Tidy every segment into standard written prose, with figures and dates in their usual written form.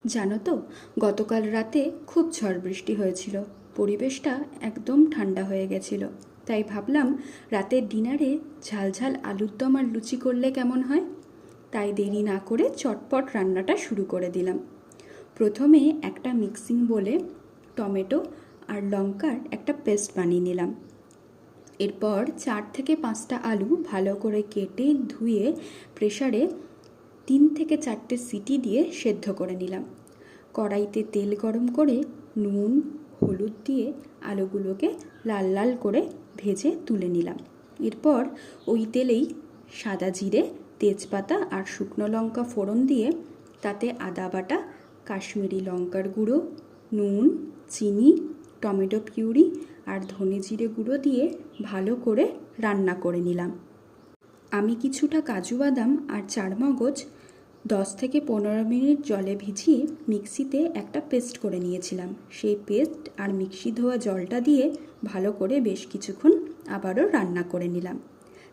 জানো তো, গতকাল রাতে খুব ঝড় বৃষ্টি হয়েছিল। পরিবেশটা একদম ঠান্ডা হয়ে গেছিল। তাই ভাবলাম রাতের ডিনারে ঝালঝাল আলুর দম আর লুচি করলে কেমন হয়। তাই দেরি না করে চটপট রান্নাটা শুরু করে দিলাম। প্রথমে একটা মিক্সিং বোলে টমেটো আর লঙ্কার একটা পেস্ট বানিয়ে নিলাম। এরপর 4 থেকে 5টা আলু ভালো করে কেটে ধুয়ে প্রেসারে 3 থেকে 4টে সিটি দিয়ে সেদ্ধ করে নিলাম। কড়াইতে তেল গরম করে নুন হলুদ দিয়ে আলুগুলোকে লাল লাল করে ভেজে তুলে নিলাম। এরপর ওই তেলেই সাদা জিরে, তেজপাতা আর শুকনো লঙ্কা ফোড়ন দিয়ে তাতে আদা বাটা, কাশ্মীরি লঙ্কার গুঁড়ো, নুন, চিনি, টমেটো পিউরি আর ধনে জিরে গুঁড়ো দিয়ে ভালো করে রান্না করে নিলাম। আমি কিছুটা কাজু বাদাম আর চারমগজ 10 থেকে 15 মিনিট জলে ভিজিয়ে মিক্সিতে একটা পেস্ট করে নিয়েছিলাম। সেই পেস্ট আর মিক্সি ধোয়া জলটা দিয়ে ভালো করে বেশ কিছুক্ষণ আবারও রান্না করে নিলাম।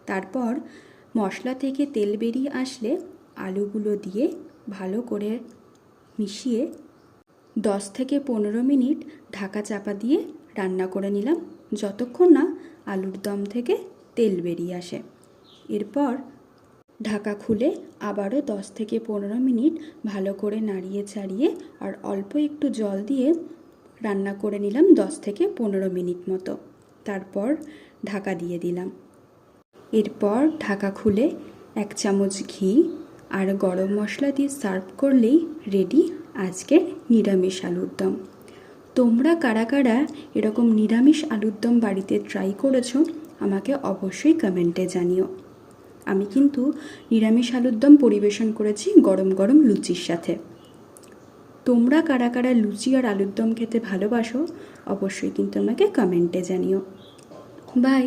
তারপর মশলা থেকে তেল বেরিয়ে আসলে আলুগুলো দিয়ে ভালো করে মিশিয়ে 10 থেকে 15 মিনিট ঢাকা চাপা দিয়ে রান্না করে নিলাম, যতক্ষণ না আলুর দম থেকে তেল বেরিয়ে আসে। এরপর ঢাকা খুলে আবারও 10 থেকে 15 মিনিট ভালো করে নাড়িয়ে চাড়িয়ে আর অল্প একটু জল দিয়ে রান্না করে নিলাম 10 থেকে 15 মিনিট মতো। তারপর ঢাকা দিয়ে দিলাম। এরপর ঢাকা খুলে 1 চামচ ঘি আর গরম মশলা দিয়ে সার্ভ করলেই রেডি আজকের নিরামিষ আলুর দম। তোমরা কারা কারা এরকম নিরামিষ আলুর দম বাড়িতে ট্রাই করেছো আমাকে অবশ্যই কমেন্টে জানিও। আমি কিন্তু নিরামিষ আলুর দম পরিবেশন করেছি গরম গরম লুচির সাথে। তোমরা কারা কারা লুচি আর আলুর দম খেতে ভালোবাসো অবশ্যই কিন্তু আমাকে কমেন্টে জানিও। বাই।